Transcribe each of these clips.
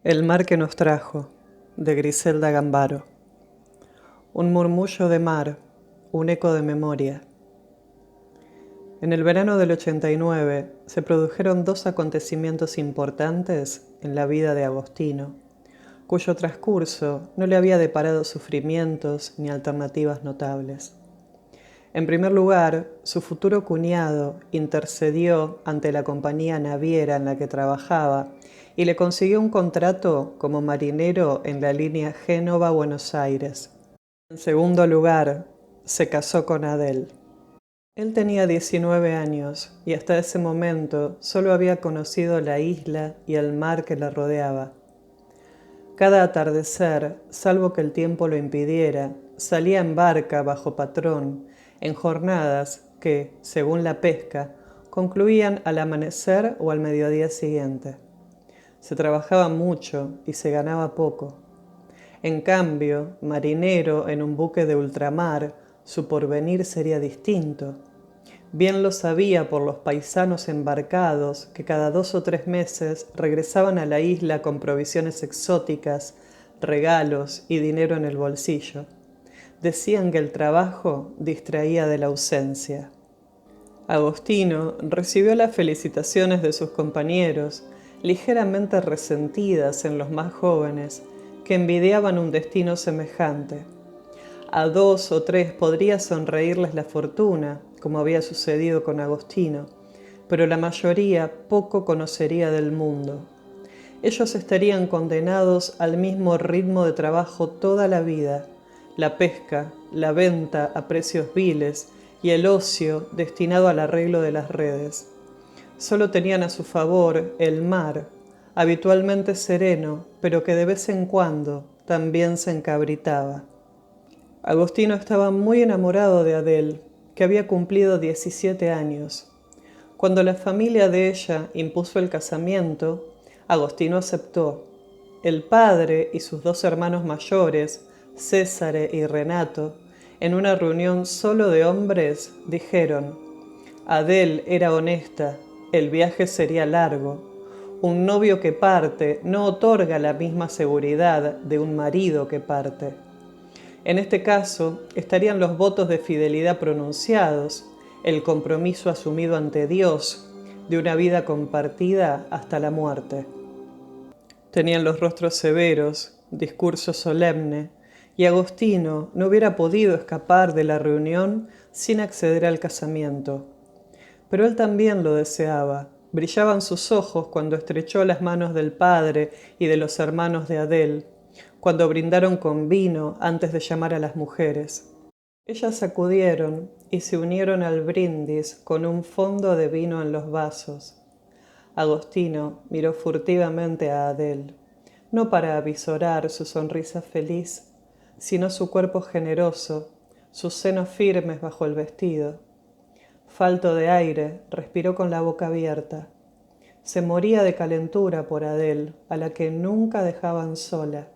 El mar que nos trajo, de Griselda Gambaro. Un murmullo de mar, un eco de memoria. En el verano del 89 se produjeron dos acontecimientos importantes en la vida de Agostino, cuyo transcurso no le había deparado sufrimientos ni alternativas notables. En primer lugar, su futuro cuñado intercedió ante la compañía naviera en la que trabajaba y le consiguió un contrato como marinero en la línea Génova-Buenos Aires. En segundo lugar, se casó con Adele. Él tenía 19 años y hasta ese momento solo había conocido la isla y el mar que la rodeaba. Cada atardecer, salvo que el tiempo lo impidiera, salía en barca bajo patrón, en jornadas que, según la pesca, concluían al amanecer o al mediodía siguiente. Se trabajaba mucho y se ganaba poco. En cambio, marinero en un buque de ultramar, su porvenir sería distinto. Bien lo sabía por los paisanos embarcados que cada 2 o 3 meses regresaban a la isla con provisiones exóticas, regalos y dinero en el bolsillo. Decían que el trabajo distraía de la ausencia. Agostino recibió las felicitaciones de sus compañeros, ligeramente resentidas en los más jóvenes, que envidiaban un destino semejante. A 2 o 3 podría sonreírles la fortuna, como había sucedido con Agostino, pero la mayoría poco conocería del mundo. Ellos estarían condenados al mismo ritmo de trabajo toda la vida, la pesca, la venta a precios viles y el ocio destinado al arreglo de las redes. Solo tenían a su favor el mar, habitualmente sereno, pero que de vez en cuando también se encabritaba. Agostino estaba muy enamorado de Adele, que había cumplido 17 años. Cuando la familia de ella impuso el casamiento, Agostino aceptó. El padre y sus 2 hermanos mayores, Césare y Renato, en una reunión solo de hombres, dijeron: Adele era honesta, el viaje sería largo. Un novio que parte no otorga la misma seguridad de un marido que parte. En este caso, estarían los votos de fidelidad pronunciados, el compromiso asumido ante Dios, de una vida compartida hasta la muerte. Tenían los rostros severos, discurso solemne, y Agostino no hubiera podido escapar de la reunión sin acceder al casamiento. Pero él también lo deseaba. Brillaban sus ojos cuando estrechó las manos del padre y de los hermanos de Adele, cuando brindaron con vino antes de llamar a las mujeres. Ellas acudieron y se unieron al brindis con un fondo de vino en los vasos. Agostino miró furtivamente a Adele, no para avisorar su sonrisa feliz, sino su cuerpo generoso, sus senos firmes bajo el vestido. Falto de aire, respiró con la boca abierta. Se moría de calentura por Adele, a la que nunca dejaban sola.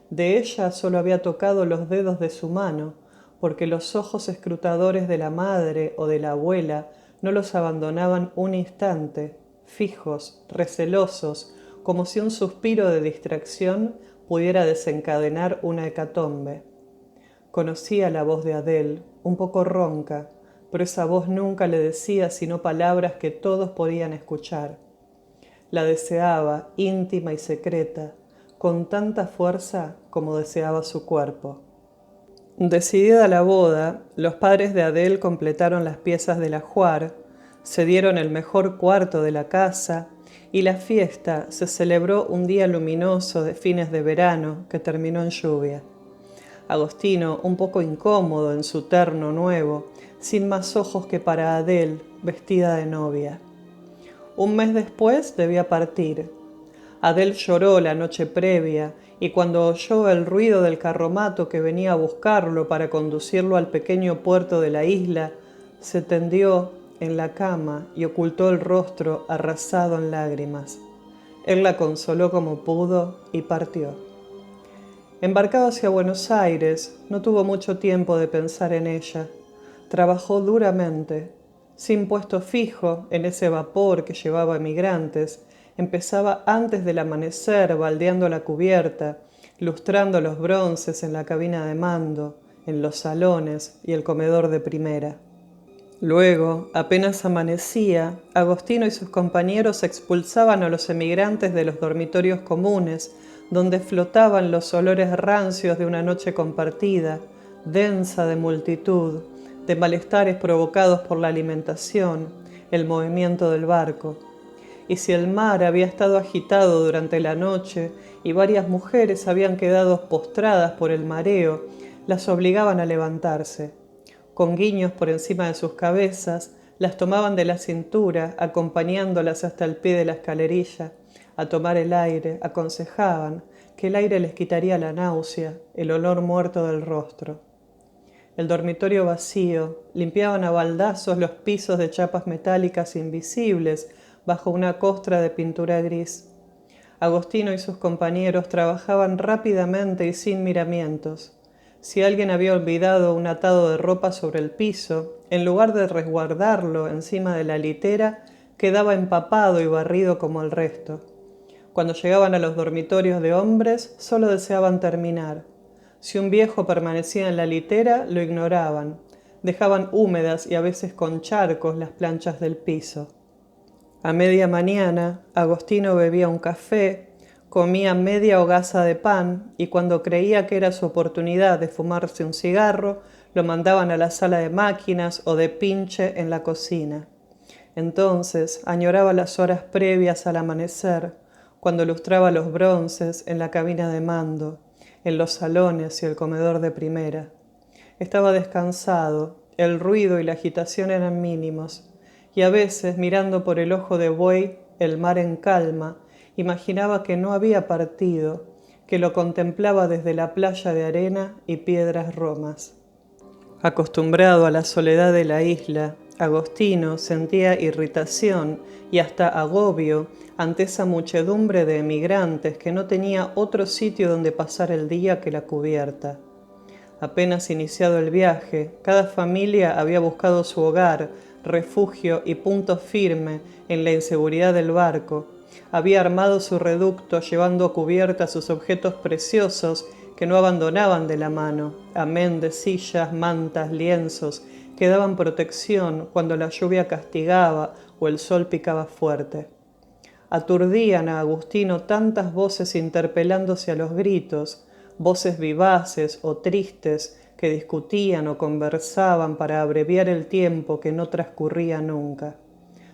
De ella solo había tocado los dedos de su mano, porque los ojos escrutadores de la madre o de la abuela no los abandonaban un instante, fijos, recelosos, como si un suspiro de distracción pudiera desencadenar una hecatombe. Conocía la voz de Adele, un poco ronca, pero esa voz nunca le decía sino palabras que todos podían escuchar. La deseaba, íntima y secreta, con tanta fuerza como deseaba su cuerpo. Decidida la boda, los padres de Adele completaron las piezas del ajuar, cedieron el mejor cuarto de la casa y la fiesta se celebró un día luminoso de fines de verano que terminó en lluvia. Agostino, un poco incómodo en su terno nuevo, sin más ojos que para Adele, vestida de novia. Un mes después debía partir. Adele lloró la noche previa y cuando oyó el ruido del carromato que venía a buscarlo para conducirlo al pequeño puerto de la isla, se tendió en la cama y ocultó el rostro arrasado en lágrimas. Él la consoló como pudo y partió. Embarcado hacia Buenos Aires, no tuvo mucho tiempo de pensar en ella. Trabajó duramente, sin puesto fijo en ese vapor que llevaba emigrantes, empezaba antes del amanecer, baldeando la cubierta, lustrando los bronces en la cabina de mando, en los salones y el comedor de primera. Luego, apenas amanecía, Agostino y sus compañeros expulsaban a los emigrantes de los dormitorios comunes, donde flotaban los olores rancios de una noche compartida, densa de multitud, de malestares provocados por la alimentación, el movimiento del barco. Y si el mar había estado agitado durante la noche y varias mujeres habían quedado postradas por el mareo, las obligaban a levantarse. Con guiños por encima de sus cabezas, las tomaban de la cintura, acompañándolas hasta el pie de la escalerilla, a tomar el aire, aconsejaban que el aire les quitaría la náusea, el olor muerto del rostro. El dormitorio vacío, limpiaban a baldazos los pisos de chapas metálicas invisibles bajo una costra de pintura gris. Agostino y sus compañeros trabajaban rápidamente y sin miramientos. Si alguien había olvidado un atado de ropa sobre el piso, en lugar de resguardarlo encima de la litera, quedaba empapado y barrido como el resto. Cuando llegaban a los dormitorios de hombres, solo deseaban terminar. Si un viejo permanecía en la litera, lo ignoraban. Dejaban húmedas y a veces con charcos las planchas del piso. A media mañana, Agostino bebía un café, comía media hogaza de pan y cuando creía que era su oportunidad de fumarse un cigarro, lo mandaban a la sala de máquinas o de pinche en la cocina. Entonces añoraba las horas previas al amanecer, cuando lustraba los bronces en la cabina de mando, en los salones y el comedor de primera. Estaba descansado, el ruido y la agitación eran mínimos, y a veces, mirando por el ojo de buey el mar en calma, imaginaba que no había partido, que lo contemplaba desde la playa de arena y piedras romas. Acostumbrado a la soledad de la isla, Agostino sentía irritación y hasta agobio ante esa muchedumbre de emigrantes que no tenía otro sitio donde pasar el día que la cubierta. Apenas iniciado el viaje, cada familia había buscado su hogar, refugio y punto firme en la inseguridad del barco. Había armado su reducto llevando a cubierta sus objetos preciosos que no abandonaban de la mano, amén de sillas, mantas, lienzos, que daban protección cuando la lluvia castigaba o el sol picaba fuerte. Aturdían a Agostino tantas voces interpelándose a los gritos, voces vivaces o tristes que discutían o conversaban para abreviar el tiempo que no transcurría nunca.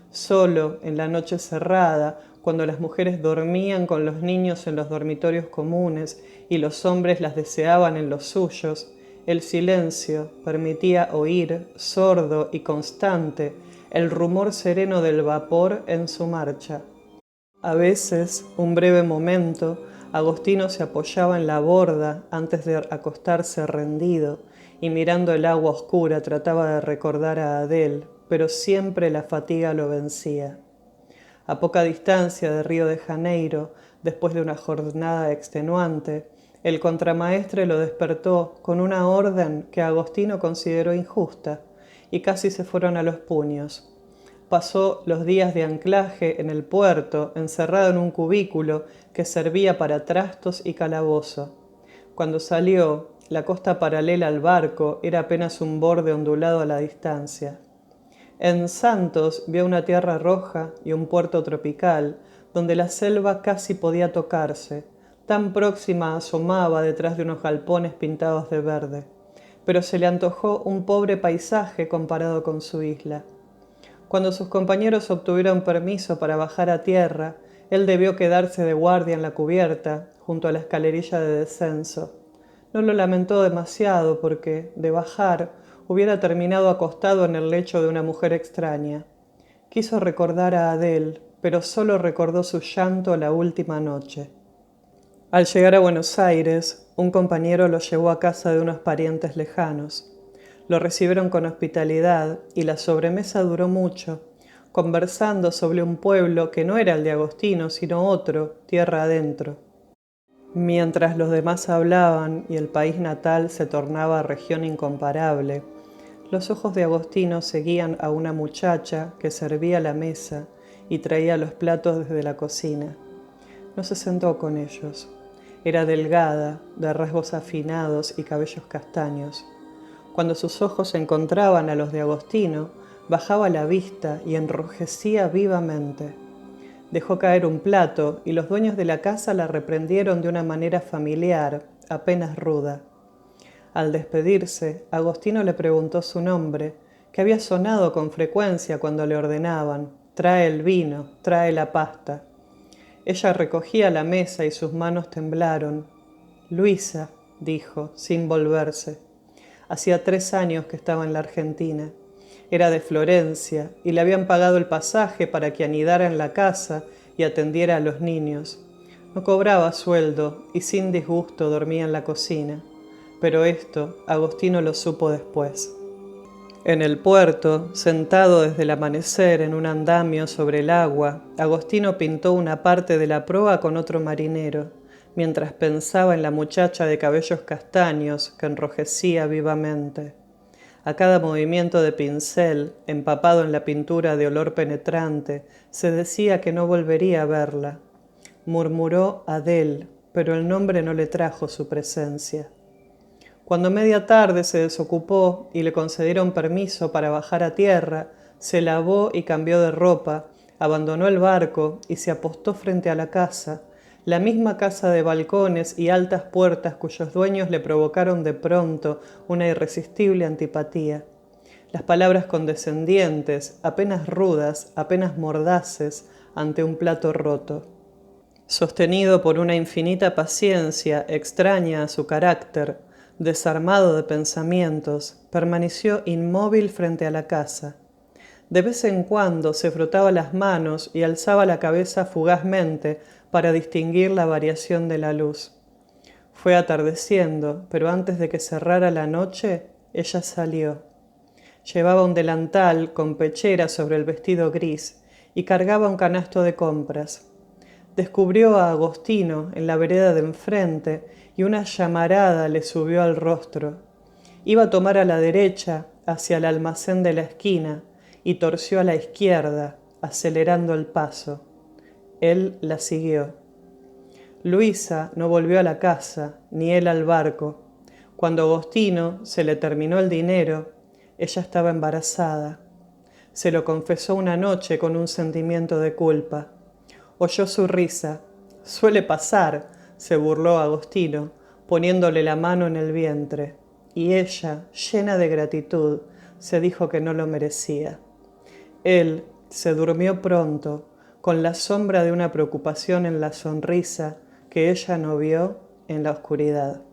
Solo en la noche cerrada, cuando las mujeres dormían con los niños en los dormitorios comunes y los hombres las deseaban en los suyos, el silencio permitía oír, sordo y constante, el rumor sereno del vapor en su marcha. A veces, un breve momento, Agostino se apoyaba en la borda antes de acostarse rendido y mirando el agua oscura trataba de recordar a Adele, pero siempre la fatiga lo vencía. A poca distancia de Río de Janeiro, después de una jornada extenuante, el contramaestre lo despertó con una orden que Agostino consideró injusta y casi se fueron a los puños. Pasó los días de anclaje en el puerto, encerrado en un cubículo que servía para trastos y calabozo. Cuando salió, la costa paralela al barco era apenas un borde ondulado a la distancia. En Santos vio una tierra roja y un puerto tropical, donde la selva casi podía tocarse, tan próxima asomaba detrás de unos galpones pintados de verde, pero se le antojó un pobre paisaje comparado con su isla. Cuando sus compañeros obtuvieron permiso para bajar a tierra, él debió quedarse de guardia en la cubierta, junto a la escalerilla de descenso. No lo lamentó demasiado porque, de bajar, hubiera terminado acostado en el lecho de una mujer extraña. Quiso recordar a Adele, pero solo recordó su llanto la última noche. Al llegar a Buenos Aires, un compañero lo llevó a casa de unos parientes lejanos. Lo recibieron con hospitalidad y la sobremesa duró mucho, conversando sobre un pueblo que no era el de Agostino, sino otro, tierra adentro. Mientras los demás hablaban y el país natal se tornaba región incomparable, los ojos de Agostino seguían a una muchacha que servía la mesa y traía los platos desde la cocina. No se sentó con ellos. Era delgada, de rasgos afinados y cabellos castaños. Cuando sus ojos se encontraban a los de Agostino, bajaba la vista y enrojecía vivamente. Dejó caer un plato y los dueños de la casa la reprendieron de una manera familiar, apenas ruda. Al despedirse, Agostino le preguntó su nombre, que había sonado con frecuencia cuando le ordenaban: «Trae el vino, trae la pasta». Ella recogía la mesa y sus manos temblaron. «Luisa», dijo, sin volverse. Hacía 3 años que estaba en la Argentina. Era de Florencia y le habían pagado el pasaje para que anidara en la casa y atendiera a los niños. No cobraba sueldo y sin disgusto dormía en la cocina. Pero esto Agostino lo supo después. En el puerto, sentado desde el amanecer en un andamio sobre el agua, Agostino pintó una parte de la proa con otro marinero, mientras pensaba en la muchacha de cabellos castaños que enrojecía vivamente. A cada movimiento de pincel, empapado en la pintura de olor penetrante, se decía que no volvería a verla. Murmuró Adele, pero el nombre no le trajo su presencia. Cuando media tarde se desocupó y le concedieron permiso para bajar a tierra, se lavó y cambió de ropa, abandonó el barco y se apostó frente a la casa, la misma casa de balcones y altas puertas cuyos dueños le provocaron de pronto una irresistible antipatía. Las palabras condescendientes, apenas rudas, apenas mordaces, ante un plato roto. Sostenido por una infinita paciencia extraña a su carácter, desarmado de pensamientos, permaneció inmóvil frente a la casa. De vez en cuando se frotaba las manos y alzaba la cabeza fugazmente para distinguir la variación de la luz. Fue atardeciendo, pero antes de que cerrara la noche, ella salió. Llevaba un delantal con pechera sobre el vestido gris y cargaba un canasto de compras. Descubrió a Agostino en la vereda de enfrente y una llamarada le subió al rostro. Iba a tomar a la derecha, hacia el almacén de la esquina, y torció a la izquierda, acelerando el paso. Él la siguió. Luisa no volvió a la casa, ni él al barco. Cuando Agostino se le terminó el dinero, ella estaba embarazada. Se lo confesó una noche con un sentimiento de culpa. Oyó su risa. «Suele pasar», se burló Agostino, poniéndole la mano en el vientre. Y ella, llena de gratitud, se dijo que no lo merecía. Él se durmió pronto, con la sombra de una preocupación en la sonrisa que ella no vio en la oscuridad.